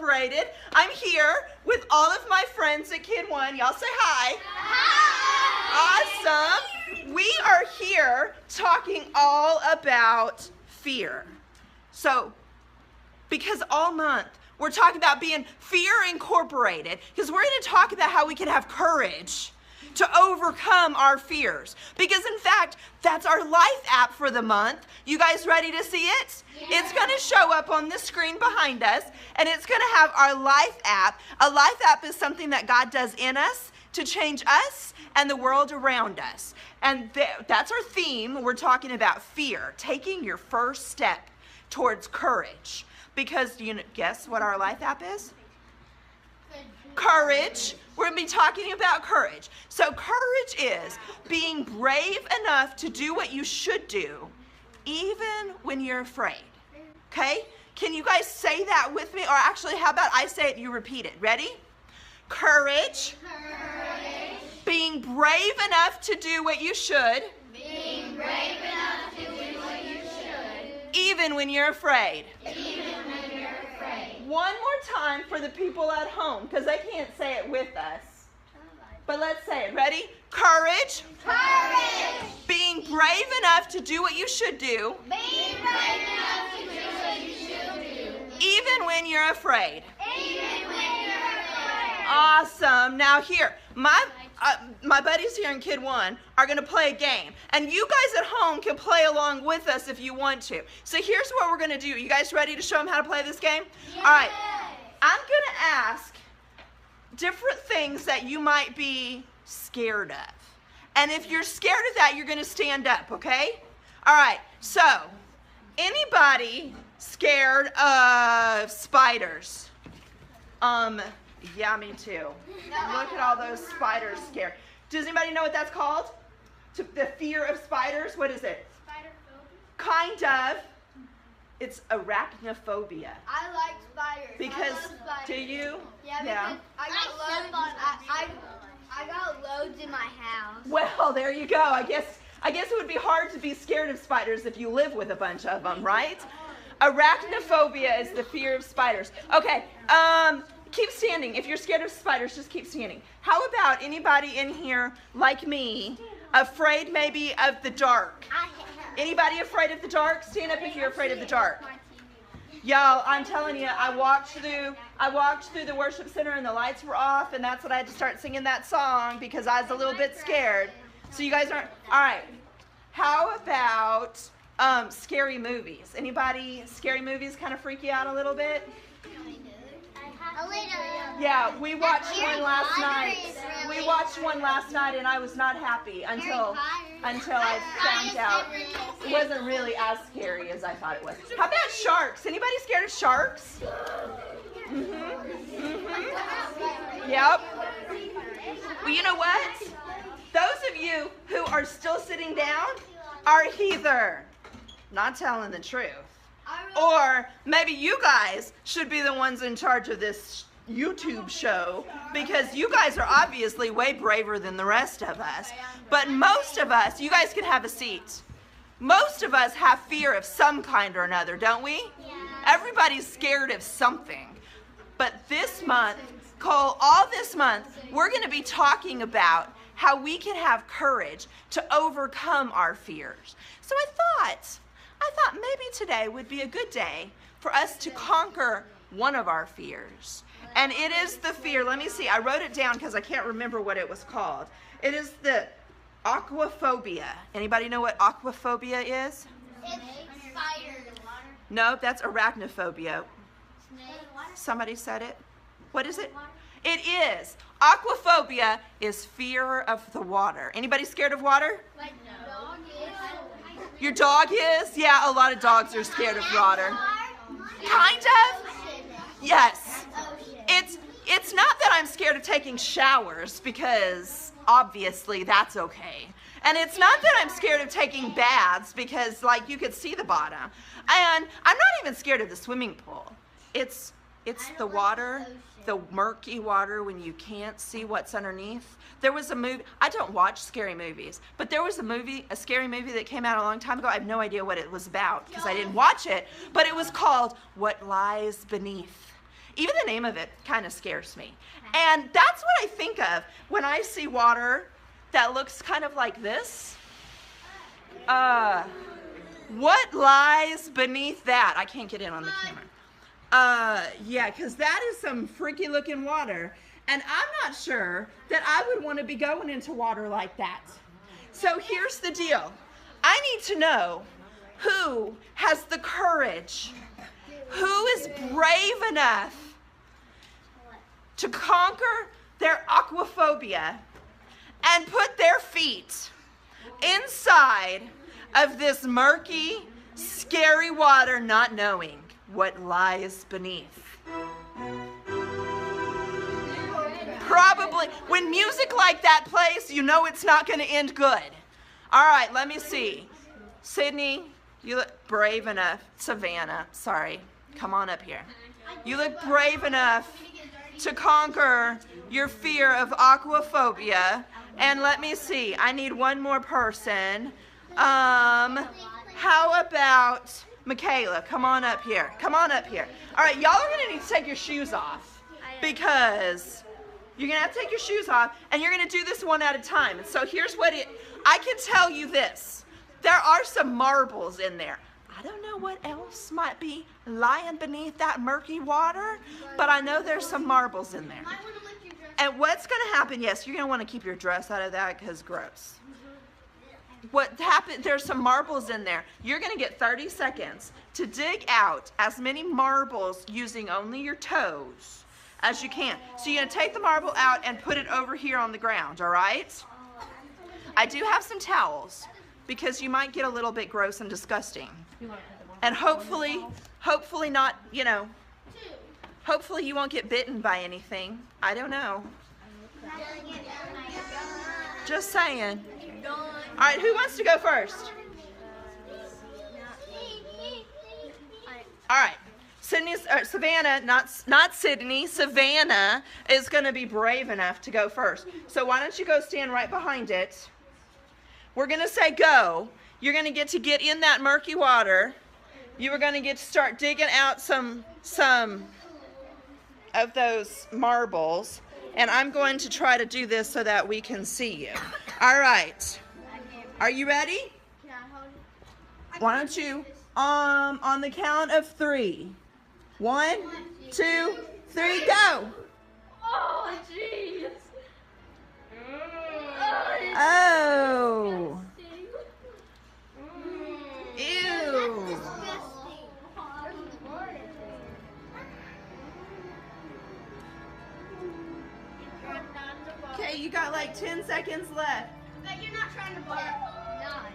Incorporated. I'm here with all of my friends at KidONE. Y'all say hi. Hi. Awesome. We are here talking all about fear. So, because all month we're talking about being fear incorporated, because we're going to talk about how we can have courage to overcome our fears. Because in fact, that's our life app for the month. You guys ready to see it? Yeah. It's going to show up on the screen behind us, and it's going to have our life app. A life app is something that God does in us to change us and the world around us. And that's our theme. We're talking about fear, taking your first step towards courage. Because do you guess what our life app is? Courage. We're going to be talking about courage. So courage is being brave enough to do what you should do, even when you're afraid. Okay? Can you guys say that with me? Or actually, how about I say it and you repeat it? Ready? Courage. Courage. Being brave enough to do what you should. Being brave enough to do what you should. Even when you're afraid. Even when you're afraid. One more time for the people at home, because they can't say it with us. But let's say it. Ready? Courage. Courage. Being brave enough to do what you should do. Being brave enough to do what you should do. Even when you're afraid. Even when you're afraid. Awesome. Now here, my buddies here in KidONE are going to play a game. And you guys at home can play along with us if you want to. So here's what we're going to do. You guys ready to show them how to play this game? Yes. All right. I'm going to ask different things that you might be scared of. And if you're scared of that, you're going to stand up, okay? All right. So, anybody scared of spiders? Yeah, me too. Look at all those spiders scared. Does anybody know what that's called? The fear of spiders? What is it? Spiderphobia? Kind of. It's arachnophobia. I like spiders. Because, I love spiders. Do you? Yeah, I got loads in my house. Well, there you go. I guess it would be hard to be scared of spiders if you live with a bunch of them, right? Arachnophobia is the fear of spiders. Okay, keep standing. If you're scared of spiders, just keep standing. How about anybody in here, like me, afraid maybe of the dark? Anybody afraid of the dark? Stand up if you're afraid of the dark. Y'all, I'm telling you, I walked through the worship center and the lights were off, and that's when I had to start singing that song because I was a little bit scared. So you guys aren't, all right. How about scary movies? Anybody, scary movies kind of freak you out a little bit? Yeah, we watched one last night. We watched one last night, and I was not happy until I found out it wasn't really as scary as I thought it was. How about sharks? Anybody scared of sharks? Yep. Well, you know what? Those of you who are still sitting down are either not telling the truth, or maybe you guys should be the ones in charge of this YouTube show, because you guys are obviously way braver than the rest of us. But most of us, you guys can have a seat. Most of us have fear of some kind or another, don't we? Yeah. Everybody's scared of something. But this month, Cole, all this month, we're going to be talking about how we can have courage to overcome our fears. So I thought maybe today would be a good day for us to conquer one of our fears. And it is the fear, let me see, I wrote it down because I can't remember what it was called. It is the aquaphobia. Anybody know what aquaphobia is? It's spiders. No, that's arachnophobia. Somebody said it. What is it? It is. Aquaphobia is fear of the water. Anybody scared of water? Like no. Your dog is? Yeah, a lot of dogs are scared of water. Kind of? Yes. It's not that I'm scared of taking showers, because obviously that's okay. And it's not that I'm scared of taking baths, because like you could see the bottom. And I'm not even scared of the swimming pool. It's the water, the murky water when you can't see what's underneath. There was a movie, I don't watch scary movies, but there was a scary movie that came out a long time ago. I have no idea what it was about because I didn't watch it, but it was called What Lies Beneath. Even the name of it kind of scares me. And that's what I think of when I see water that looks kind of like this. What lies beneath that? I can't get in on the camera. Yeah, because that is some freaky looking water. And I'm not sure that I would want to be going into water like that. So here's the deal. I need to know who has the courage, who is brave enough to conquer their aquaphobia and put their feet inside of this murky, scary water, not knowing what lies beneath. Probably, when music like that plays, you know it's not going to end good. All right, let me see. Sydney, you look brave enough. Savannah, sorry. Come on up here. You look brave enough to conquer your fear of aquaphobia. And let me see. I need one more person. How about Michaela? Come on up here. Come on up here. All right, y'all are going to need to take your shoes off because you're going to have to take your shoes off, and you're going to do this one at a time. And so here's what I can tell you this. There are some marbles in there. I don't know what else might be lying beneath that murky water, but I know there's some marbles in there. And what's going to happen, yes, you're going to want to keep your dress out of that because gross. What happened, there's some marbles in there. You're going to get 30 seconds to dig out as many marbles using only your toes as you can. So you're going to take the marble out and put it over here on the ground, all right? I do have some towels because you might get a little bit gross and disgusting. And hopefully not, you know, hopefully you won't get bitten by anything. I don't know. Just saying. All right, who wants to go first? All right. Savannah, not Sydney, Savannah is going to be brave enough to go first. So why don't you go stand right behind it. We're going to say go. You're going to get in that murky water. You are going to get to start digging out some of those marbles. And I'm going to try to do this so that we can see you. All right. Are you ready? Why don't you, on the count of 3. 1, 2, 3, go! Oh, jeez. Oh. Ew. Okay, you got like 10 seconds left. But you're not trying to bark. 9,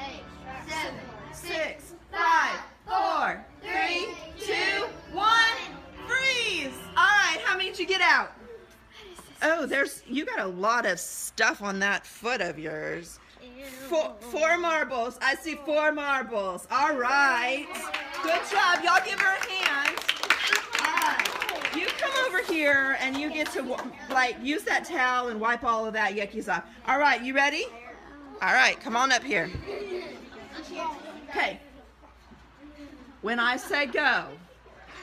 8, 7, 6, 5, 4, 3, 2, 1, freeze! All right, how many did you get out? Oh, you got a lot of stuff on that foot of yours. 4 marbles. I see 4 marbles. All right. Good job. Y'all give her a hand. All right. You come over here and you get to use that towel and wipe all of that yuckies off. All right, you ready? All right, come on up here. Okay. When I say go,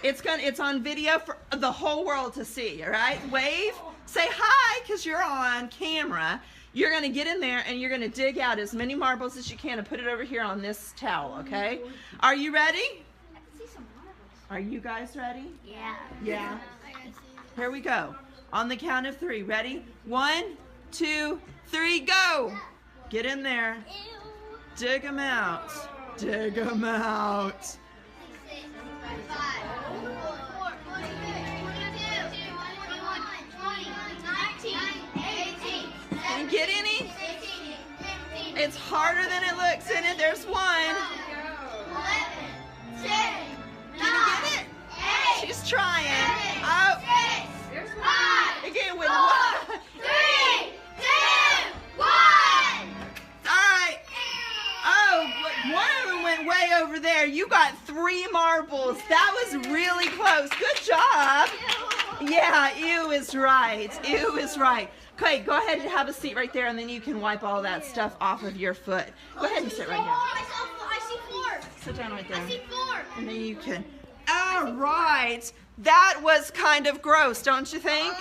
it's on video for the whole world to see, all right? Wave, say hi, because you're on camera. You're going to get in there and you're going to dig out as many marbles as you can and put it over here on this towel, okay? Are you ready? Are you guys ready? Yeah. Yeah. Here we go. On the count of 3. Ready? 1, 2, 3, go! Get in there. Dig them out. Dig them out. Can you get any? It's harder than it looks, isn't it? There's 1. 11, 10, Can you get it? 8, She's trying. 7, Oh, 6, 5, again with 4, 1. 3, 2, 1. All right. Oh, one of them went way over there. You got 3 marbles. That was really close. Good job. Yeah, ew is right. Ew is right. Okay, go ahead and have a seat right there, and then you can wipe all that stuff off of your foot. Go ahead and sit right here. I see 4. Sit down right there. I see 4. And then you can. All right. That was kind of gross, don't you think?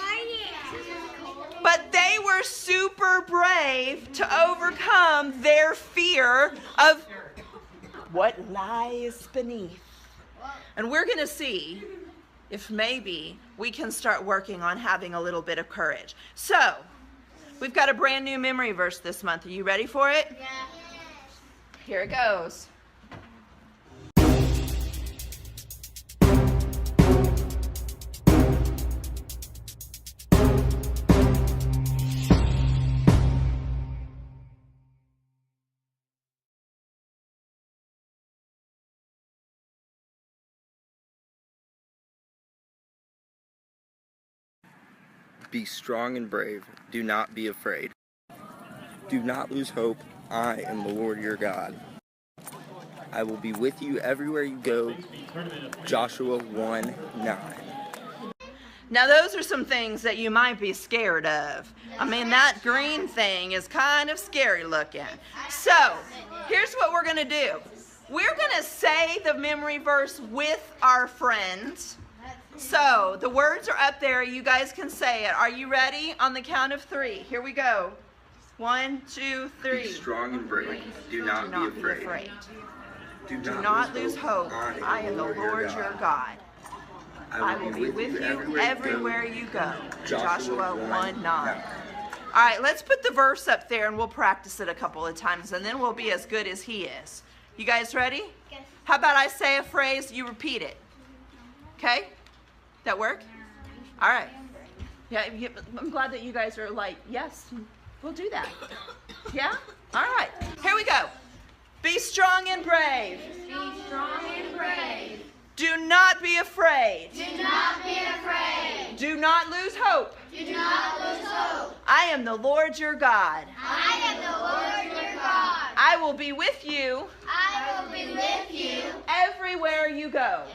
But they were super brave to overcome their fear of what lies beneath. And we're going to see if maybe we can start working on having a little bit of courage. So, we've got a brand new memory verse this month. Are you ready for it? Yeah. Here it goes. Be strong and brave. Do not be afraid. Do not lose hope. I am the Lord your God. I will be with you everywhere you go. Joshua 1:9. Now those are some things that you might be scared of. I mean, that green thing is kind of scary looking. So, here's what we're going to do. We're going to say the memory verse with our friends. So, the words are up there. You guys can say it. Are you ready? On the count of 3. Here we go. 1, 2, 3. Be strong and brave. Do not be afraid. Do not lose hope. I am the Lord your God. I will be with you everywhere you go. Joshua 1:9. All right, let's put the verse up there and we'll practice it a couple of times and then we'll be as good as he is. You guys ready? Yes. How about I say a phrase, you repeat it? Okay? That work? All right. Yeah, I'm glad that you guys are like, yes, we'll do that. Yeah? All right. Here we go. Be strong and brave. Be strong and brave. Do not be afraid. Do not be afraid. Do not lose hope. Do not lose hope. I am the Lord your God. I am the Lord your God. I will be with you I will be with you everywhere you go.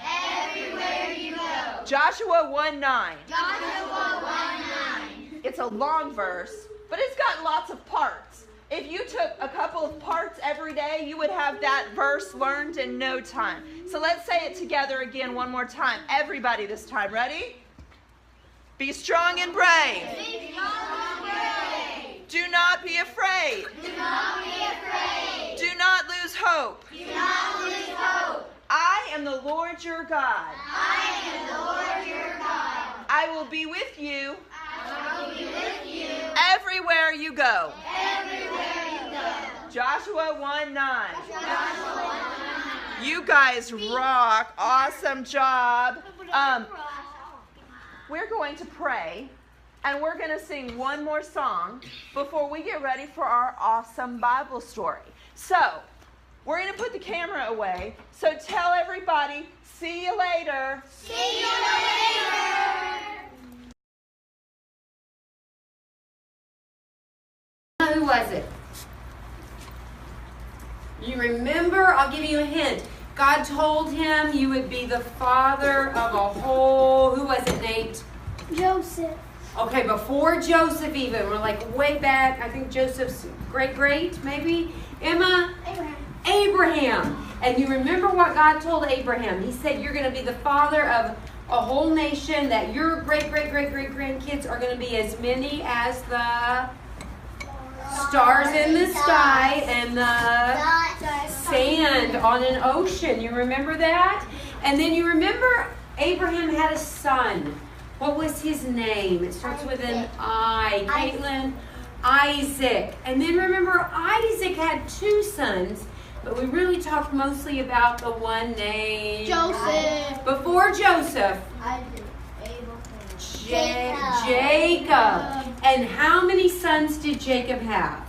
everywhere you go. Joshua 1:9. Joshua 1:9. It's a long verse, but it's got lots of parts. If you took a couple of parts every day, you would have that verse learned in no time. So let's say it together again one more time. Everybody this time. Ready? Be strong and brave. Be strong and brave. Do not be afraid. Do not be afraid. Do not lose hope. Do not lose hope. I am the Lord your God. I am the Lord your God. I will be with you I will be with you everywhere you go. everywhere you go. Joshua 1:9. Joshua 1:9. You guys rock. Awesome job. We're going to pray, and we're going to sing one more song before we get ready for our awesome Bible story. So, we're going to put the camera away. So tell everybody, see you later. See you later. Who was it? You remember? I'll give you a hint. God told him you would be the father of a whole, who was it, Nate? Joseph. Okay, before Joseph even. We're like way back. I think Joseph's great, maybe? Emma? Abraham. And you remember what God told Abraham? He said you're going to be the father of a whole nation, that your great-grandkids are going to be as many as the stars in the sky and the sand on an ocean. You remember that? And then you remember Abraham had a son. What was his name? It starts with an I. Caitlin? Isaac. And then remember, Isaac had 2 sons, but we really talked mostly about the one named Joseph. before Joseph. Jacob. And how many sons did Jacob have?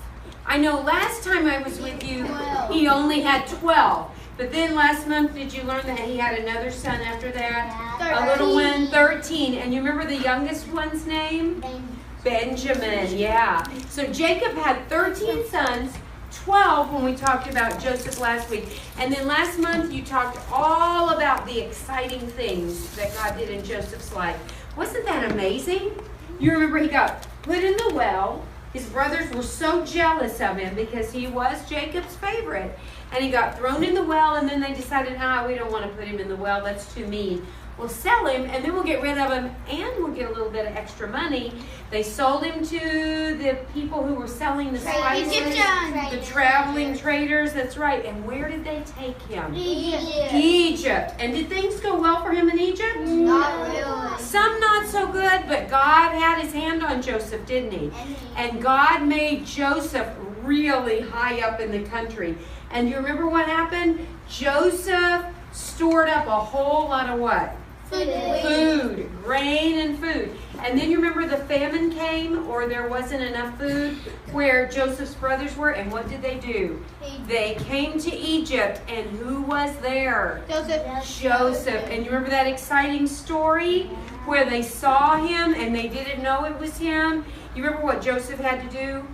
I know last time I was with you, he only had 12. But then last month, did you learn that he had another son after that? A little one, 13. And you remember the youngest one's name? Benjamin, yeah. So Jacob had 13 sons, 12 when we talked about Joseph last week. And then last month, you talked all about the exciting things that God did in Joseph's life. Wasn't that amazing? You remember he got put in the well. his brothers were so jealous of him because he was Jacob's favorite. And he got thrown in the well, and then they decided, we don't want to put him in the well. That's too mean. We'll sell him, and then we'll get rid of him, and we'll get a little bit of extra money. They sold him to the people who were selling the spices, the traveling traders. That's right. And where did they take him? Egypt. And did things go well for him in Egypt? Not really. Some not so good, but God had his hand on Joseph, didn't he? And God made Joseph really high up in the country. And you remember what happened? Joseph stored up a whole lot of what? Food, grain and food. And then you remember the famine came, or there wasn't enough food where Joseph's brothers were, and what did they do? They came to Egypt, and who was there? Joseph. And you remember that exciting story where they saw him and they didn't know it was him? You remember what Joseph had to do?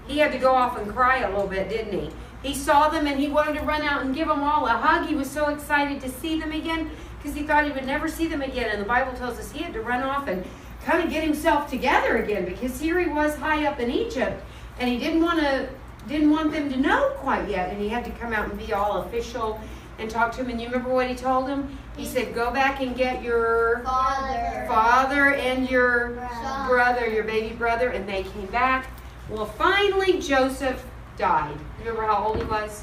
He had to go off and cry a little bit, didn't he? He saw them and he wanted to run out and give them all a hug. He was so excited to see them again because he thought he would never see them again. And the Bible tells us he had to run off and kind of get himself together again, because here he was high up in Egypt and he didn't want them to know quite yet. And he had to come out and be all official and talk to him. And you remember what he told him? He said, go back and get your father and your brother, your baby brother. And they came back. Well, finally Joseph died. Remember how old he was?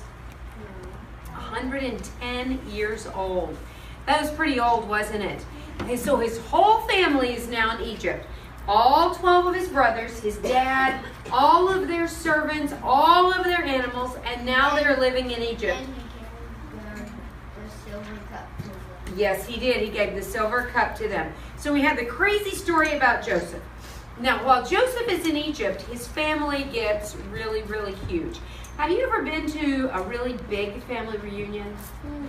110 years old. That was pretty old, wasn't it? And so his whole family is now in Egypt. All 12 of his brothers, his dad, all of their servants, all of their animals, and now they're living in Egypt. Yes, he did. He gave the silver cup to them. So we have the crazy story about Joseph. Now, while Joseph is in Egypt, his family gets really, really huge. Have you ever been to a really big family reunion?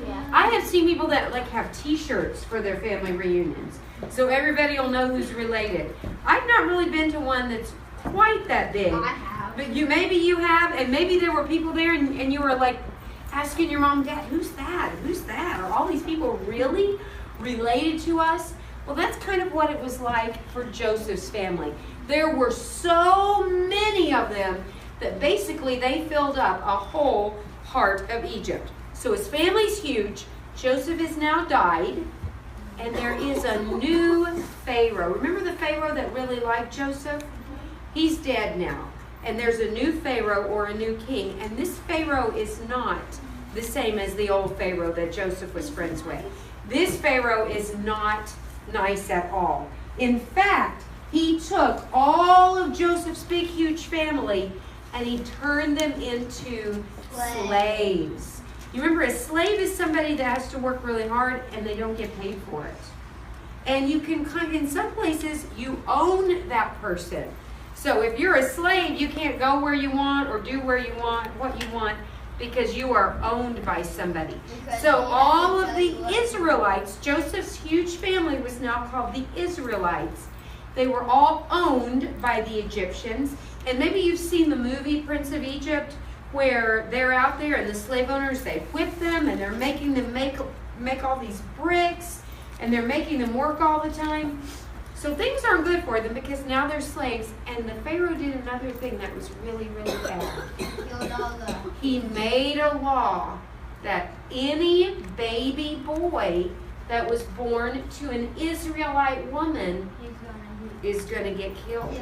Yeah. I have seen people that have T-shirts for their family reunions, so everybody will know who's related. I've not really been to one that's quite that big. I have. But maybe you have, and maybe there were people there, and you were asking your mom and dad, "Who's that? Who's that? Are all these people really related to us?" Well, that's kind of what it was like for Joseph's family. There were so many of them that basically they filled up a whole part of Egypt. So his family's huge. Joseph has now died, and there is a new Pharaoh. Remember the Pharaoh that really liked Joseph? He's dead now. And there's a new Pharaoh, or a new king. And this Pharaoh is not the same as the old Pharaoh that Joseph was friends with. This Pharaoh is not nice at all. In fact, he took all of Joseph's big, huge family and he turned them into slaves. You remember, a slave is somebody that has to work really hard and they don't get paid for it. And you can, in some places, you own that person. So if you're a slave, you can't go where you want or do where you want, what you want, because you are owned by somebody. So all of the Israelites, Joseph's huge family was now called the Israelites. They were all owned by the Egyptians. And maybe you've seen the movie Prince of Egypt, where they're out there and the slave owners, they whip them and they're making them make all these bricks, and they're making them work all the time. So things aren't good for them because now they're slaves. And the Pharaoh did another thing that was really, really bad. He made a law that any baby boy that was born to an Israelite woman is going to get killed.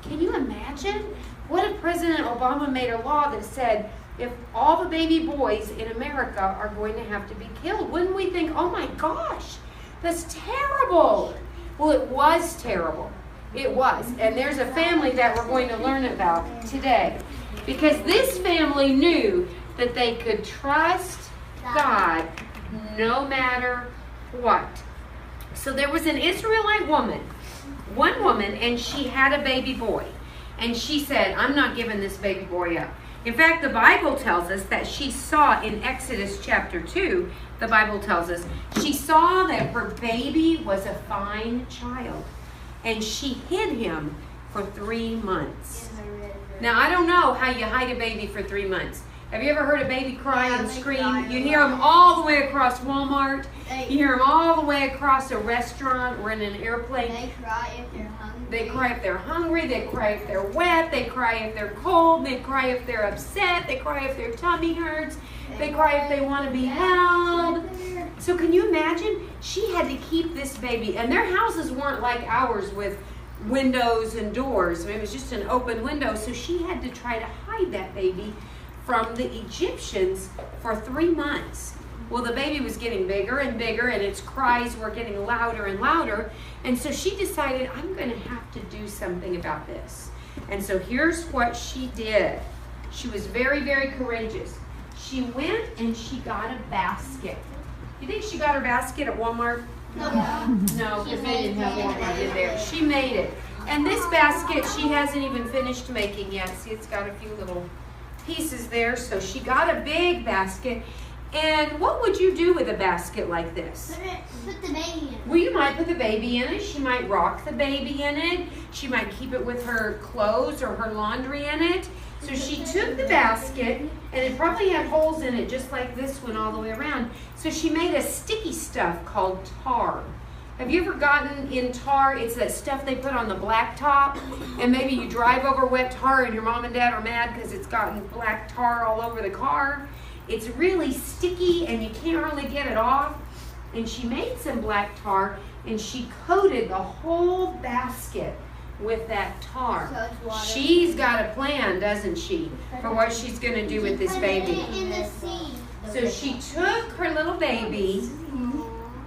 Can you imagine? What if President Obama made a law that said if all the baby boys in America are going to have to be killed? Wouldn't we think, oh my gosh, that's terrible? Well, it was terrible. It was. And there's a family that we're going to learn about today. Because this family knew that they could trust God no matter what. So there was an Israelite woman, one woman, and she had a baby boy. And she said, I'm not giving this baby boy up. In fact, the Bible tells us that she saw in Exodus chapter 2, the Bible tells us, she saw that her baby was a fine child. And she hid him for 3 months. Now, I don't know how you hide a baby for 3 months. Have you ever heard a baby cry Yeah, and they scream? cry You a hear lot. them all the way across Walmart. They- You hear them all the way across a restaurant or in an airplane. They cry if they're hungry. They cry if they're hungry. They cry if they're wet. They cry if they're cold. They cry if they're upset. They cry if their tummy hurts. They cry if they want to be held. So can you imagine? She had to keep this baby, and their houses weren't like ours with windows and doors. I mean, it was just an open window. So she had to try to hide that baby from the Egyptians for 3 months. Well, the baby was getting bigger and bigger, and its cries were getting louder and louder. And so she decided, I'm going to have to do something about this. And so here's what she did. She was very, very courageous. She went and she got a basket. You think she got her basket at Walmart? No. No, because they didn't have Walmart in there. She made it. And this basket she hasn't even finished making yet. See, it's got a few little pieces there. So she got a big basket. And what would you do with a basket like this? Put the baby in. Well, you might put the baby in it. She might rock the baby in it. She might keep it with her clothes or her laundry in it. So she took the basket, and it probably had holes in it just like this one all the way around. So she made a sticky stuff called tar. Have you ever gotten in tar? It's that stuff they put on the blacktop, and maybe you drive over wet tar and your mom and dad are mad because it's gotten black tar all over the car. It's really sticky and you can't really get it off. And she made some black tar and she coated the whole basket with that tar. So it's water. She's got a plan, doesn't she, for what she's going to do with this baby. In the sea. So she took her little baby,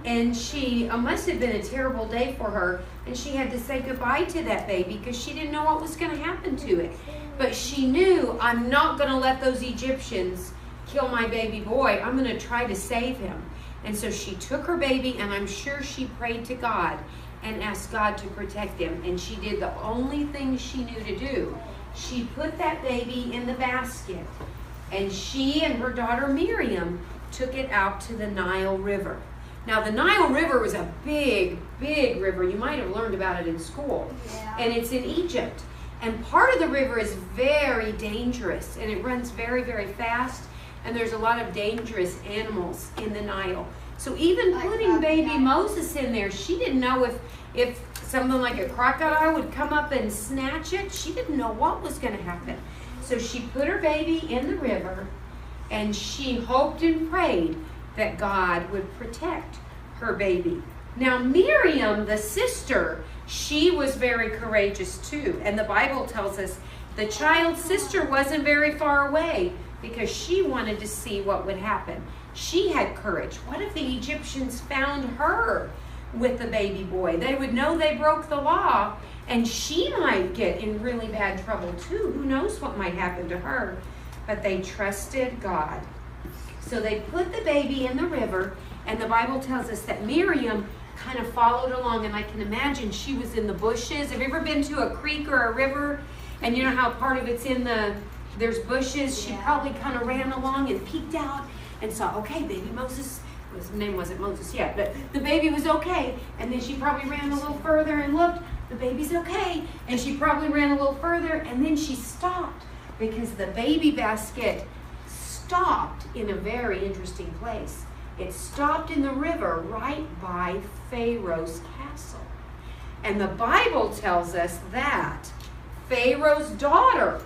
and it must have been a terrible day for her, and she had to say goodbye to that baby because she didn't know what was going to happen to it. But she knew, I'm not going to let those Egyptians kill my baby boy. I'm going to try to save him. And so she took her baby, and I'm sure she prayed to God and asked God to protect him. And she did the only thing she knew to do. She put that baby in the basket, and she and her daughter Miriam took it out to the Nile River. Now, the Nile River was a big, big river. You might have learned about it in school. Yeah. And it's in Egypt. And part of the river is very dangerous, and it runs very, very fast. And there's a lot of dangerous animals in the Nile. So even putting baby Moses in there, she didn't know if something like a crocodile would come up and snatch it. She didn't know what was going to happen. So she put her baby in the river, and she hoped and prayed that God would protect her baby. Now Miriam, the sister, she was very courageous too. And the Bible tells us the child's sister wasn't very far away because she wanted to see what would happen. She had courage. What if the Egyptians found her with the baby boy? They would know they broke the law, and she might get in really bad trouble too. Who knows what might happen to her? But they trusted God. So they put the baby in the river, and the Bible tells us that Miriam kind of followed along, and I can imagine she was in the bushes. Have you ever been to a creek or a river, and you know how part of it's in there's bushes? She probably kind of ran along and peeked out and saw, okay, baby Moses, his name wasn't Moses yet, but the baby was okay. And then she probably ran a little further and looked, the baby's okay. And she probably ran a little further, and then she stopped because the baby basket stopped in a very interesting place. It stopped in the river right by Pharaoh's castle. And the Bible tells us that Pharaoh's daughter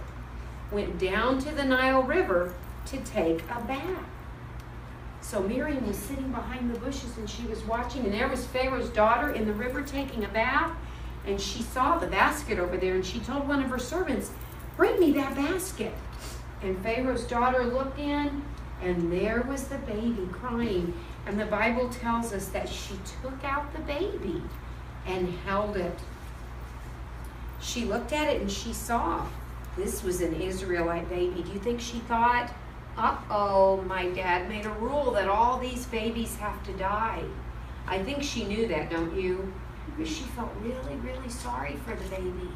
went down to the Nile River to take a bath. So Miriam was sitting behind the bushes, and she was watching, and there was Pharaoh's daughter in the river taking a bath, and she saw the basket over there, and she told one of her servants, bring me that basket. And Pharaoh's daughter looked in, and there was the baby crying. And the Bible tells us that she took out the baby and held it. She looked at it and she saw this was an Israelite baby. Do you think she thought, uh-oh, my dad made a rule that all these babies have to die? I think she knew that, don't you? But she felt really, really sorry for the baby.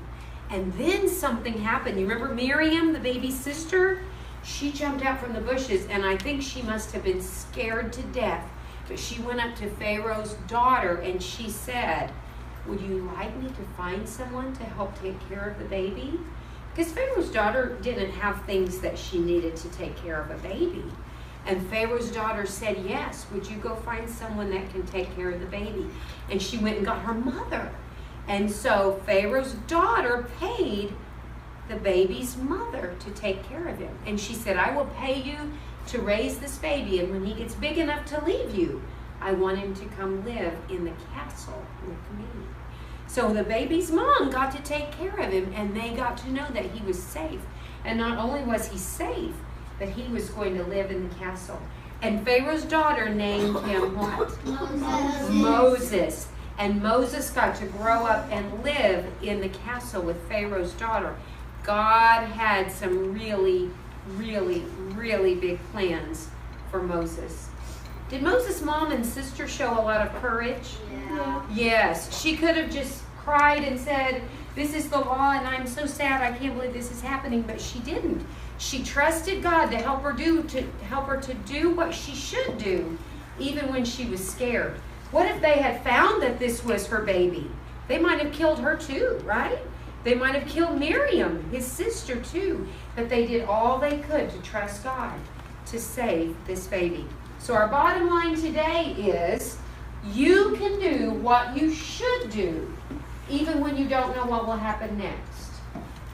And then something happened. You remember Miriam, the baby's sister? She jumped out from the bushes, and I think she must have been scared to death. But she went up to Pharaoh's daughter, and she said, would you like me to find someone to help take care of the baby? Because Pharaoh's daughter didn't have things that she needed to take care of a baby. And Pharaoh's daughter said, yes, would you go find someone that can take care of the baby? And she went and got her mother. And so Pharaoh's daughter paid the baby's mother to take care of him. And she said, I will pay you to raise this baby. And when he gets big enough to leave you, I want him to come live in the castle with me. So the baby's mom got to take care of him, and they got to know that he was safe. And not only was he safe, but he was going to live in the castle. And Pharaoh's daughter named him what? Moses. And Moses got to grow up and live in the castle with Pharaoh's daughter. God had some really, really, really big plans for Moses. Did Moses' mom and sister show a lot of courage? Yeah. Yes. She could have just cried and said, this is the law and I'm so sad, I can't believe this is happening, but she didn't. She trusted God to help her to do what she should do, even when she was scared. What if they had found that this was her baby? They might have killed her too, right? They might have killed Miriam, his sister too. But they did all they could to trust God to save this baby. So our bottom line today is, you can do what you should do, even when you don't know what will happen next.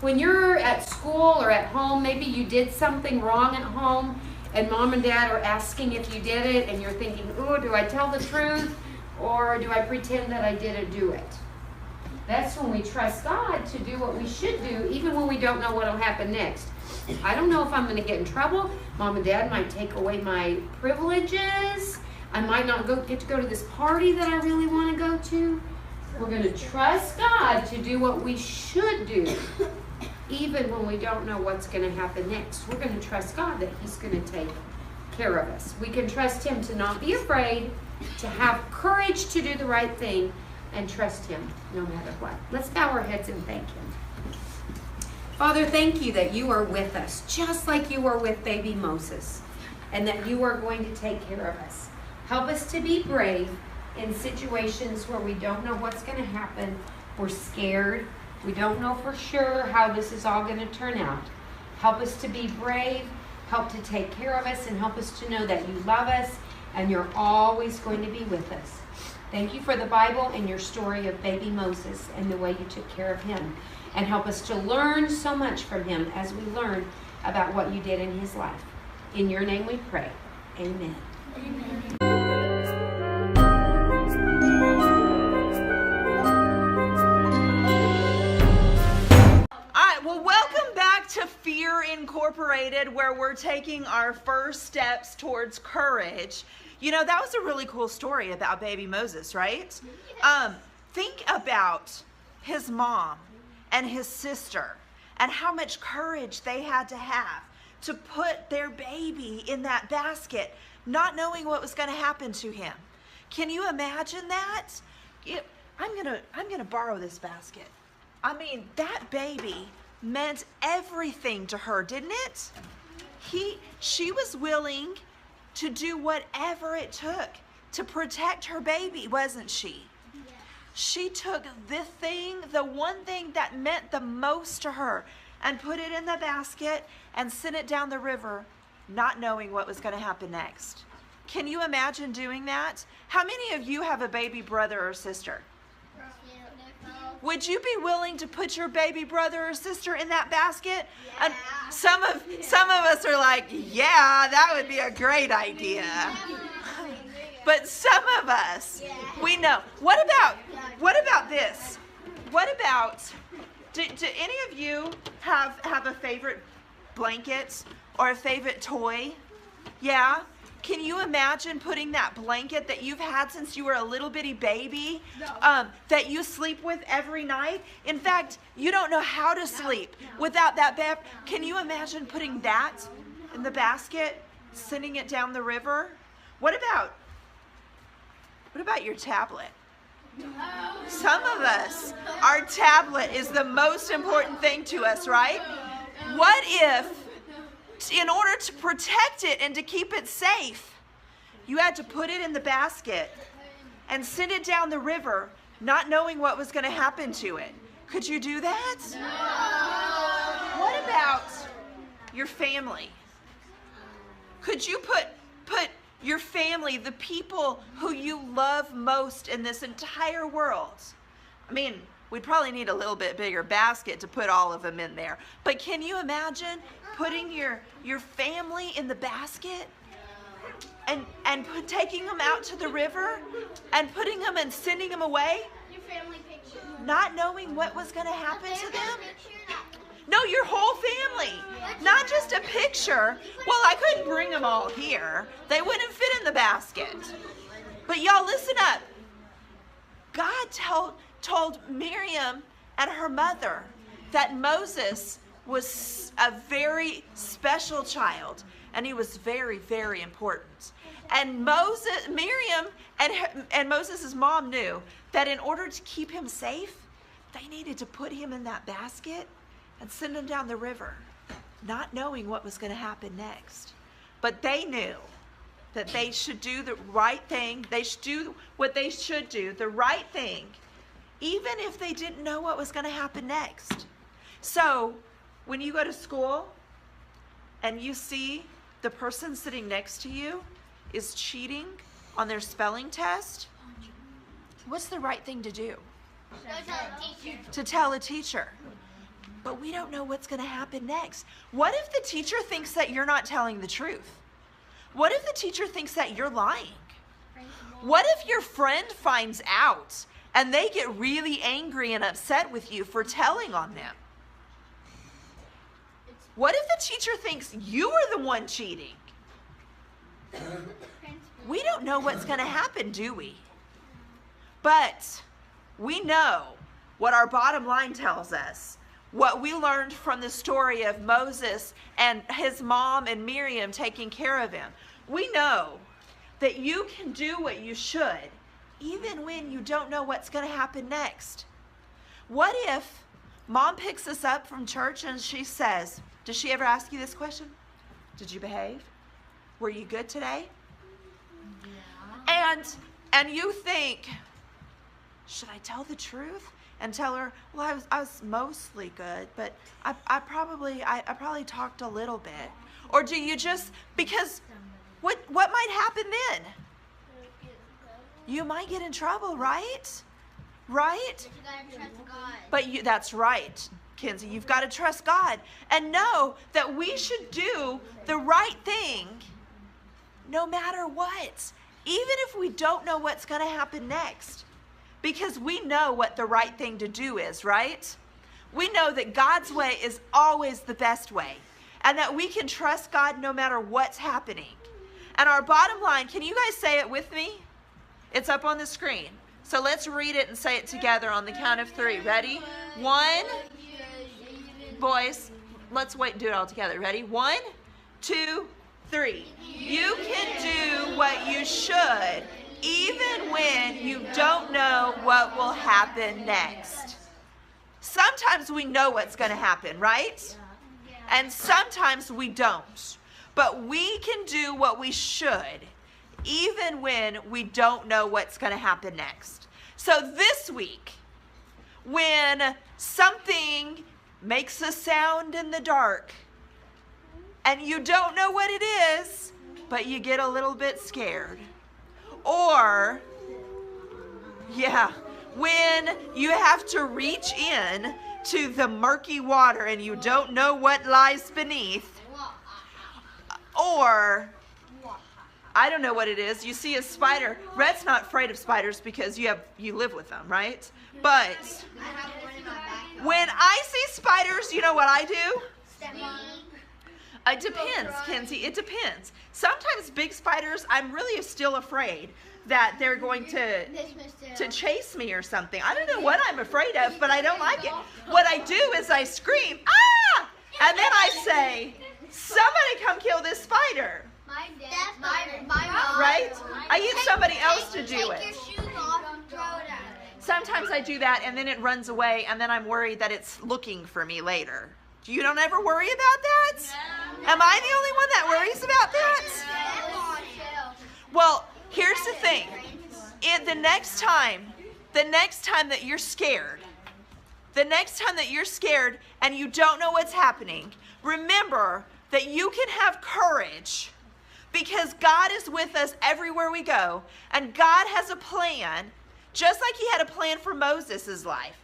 When you're at school or at home, maybe you did something wrong at home, and mom and dad are asking if you did it, and you're thinking, ooh, do I tell the truth, or do I pretend that I didn't do it? That's when we trust God to do what we should do, even when we don't know what will happen next. I don't know if I'm going to get in trouble. Mom and dad might take away my privileges. I might not get to go to this party that I really want to go to. We're going to trust God to do what we should do, even when we don't know what's going to happen next. We're going to trust God that He's going to take care of us. We can trust Him to not be afraid, to have courage to do the right thing, and trust Him no matter what. Let's bow our heads and thank Him. Father, thank you that you are with us, just like you were with baby Moses, and that you are going to take care of us. Help us to be brave in situations where we don't know what's going to happen. We're scared. We don't know for sure how this is all going to turn out. Help us to be brave. Help to take care of us, and help us to know that you love us and you're always going to be with us. Thank you for the Bible and your story of baby Moses and the way you took care of him. And help us to learn so much from him as we learn about what you did in his life. In your name we pray. Amen. Amen. Well, welcome back to Fear Incorporated, where we're taking our first steps towards courage. You know, that was a really cool story about baby Moses, right? Think about his mom and his sister and how much courage they had to put their baby in that basket, not knowing what was going to happen to him. Can you imagine that? I'm gonna borrow this basket. I mean, that baby meant everything to her, didn't it? She was willing to do whatever it took to protect her baby, wasn't she? Yeah. She took the one thing that meant the most to her, and put it in the basket and sent it down the river, not knowing what was going to happen next. Can you imagine doing that? How many of you have a baby brother or sister? Would you be willing to put your baby brother or sister in that basket? Yeah. And some of us are like, yeah, that would be a great idea. But some of us, we know. What about this? What about, do any of you have a favorite blanket or a favorite toy? Yeah? Can you imagine putting that blanket that you've had since you were a little bitty baby, that you sleep with every night? In fact, you don't know how to sleep without that bed. Can you imagine putting that in the basket, sending it down the river? What about your tablet? Some of us, our tablet is the most important thing to us, right? What if, in order to protect it and to keep it safe, you had to put it in the basket and send it down the river, not knowing what was going to happen to it? Could you do that? about your family? Could you put your family, the people who you love most in this entire world? I mean, we'd probably need a little bit bigger basket to put all of them in there. But can you imagine putting your family in the basket and taking them out to the river and putting them and sending them away? Your family picture. Not knowing what was going to happen to them? No, your whole family. Not just a picture. Well, I couldn't bring them all here. They wouldn't fit in the basket. But y'all listen up. God told Miriam and her mother that Moses was a very special child, and he was very, very important. And Miriam and Moses' mom knew that in order to keep him safe, they needed to put him in that basket and send him down the river, not knowing what was going to happen next. But they knew that they should do the right thing. They should do what they should do, the right thing, even if they didn't know what was going to happen next. So when you go to school and you see the person sitting next to you is cheating on their spelling test, what's the right thing to do? To tell a teacher. But we don't know what's going to happen next. What if the teacher thinks that you're not telling the truth? What if the teacher thinks that you're lying? What if your friend finds out and they get really angry and upset with you for telling on them? What if the teacher thinks you are the one cheating? We don't know what's going to happen, do we? But we know what our bottom line tells us. What we learned from the story of Moses and his mom and Miriam taking care of him. We know that you can do what you should, even when you don't know what's going to happen next. What if mom picks us up from church and she says, does she ever ask you this question? Did you behave? Were you good today? Yeah. And you think, should I tell the truth? And tell her, well, I was mostly good, but I probably talked a little bit. Or do you just, because what might happen then? You might get in trouble, right? Right? But you gotta trust God. But that's right, Kenzie. You've got to trust God and know that we should do the right thing no matter what, even if we don't know what's going to happen next. Because we know what the right thing to do is, right? We know that God's way is always the best way, and that we can trust God no matter what's happening. And our bottom line, can you guys say it with me? It's up on the screen. So let's read it and say it together on the count of 3. Ready? 1. Boys, let's wait and do it all together. Ready? 1, 2, 3. You can do what you should, even when you don't know what will happen next. Sometimes we know what's going to happen, right? And sometimes we don't. But we can do what we should, even when we don't know what's going to happen next. So this week, when something makes a sound in the dark, and you don't know what it is, but you get a little bit scared. Or, when you have to reach in to the murky water and you don't know what lies beneath. Or, I don't know what it is. You see a spider. Rhett's not afraid of spiders because you live with them, right? But when I see spiders, you know what I do? It depends, Kenzie. It depends. Sometimes big spiders, I'm really still afraid that they're going to chase me or something. I don't know what I'm afraid of, but I don't like it. What I do is I scream, ah! And then I say, somebody come kill this spider. Right? I get somebody else to do it. Sometimes I do that and then it runs away and then I'm worried that it's looking for me later. You don't ever worry about that? No. Am I the only one that worries about that? Well, here's the thing. The next time that you're scared, the next time that you're scared and you don't know what's happening, remember that you can have courage because God is with us everywhere we go, and God has a plan, just like he had a plan for Moses' life.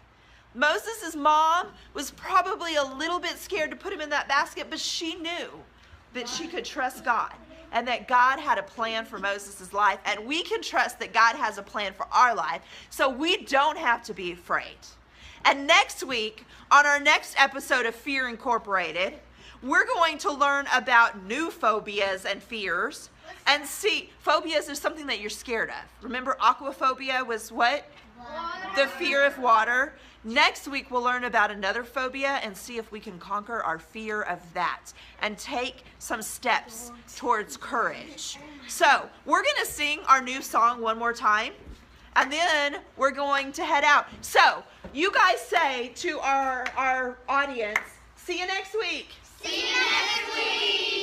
Moses' mom was probably a little bit scared to put him in that basket, but she knew that she could trust God and that God had a plan for Moses' life, and we can trust that God has a plan for our life, so we don't have to be afraid. And next week, on our next episode of Fear Incorporated, we're going to learn about new phobias and fears. And see, phobias is something that you're scared of. Remember, aquaphobia was what? Water. The fear of water. Next week, we'll learn about another phobia and see if we can conquer our fear of that and take some steps towards courage. So, we're going to sing our new song one more time, and then we're going to head out. So, you guys say to our audience, see you next week. See you next week.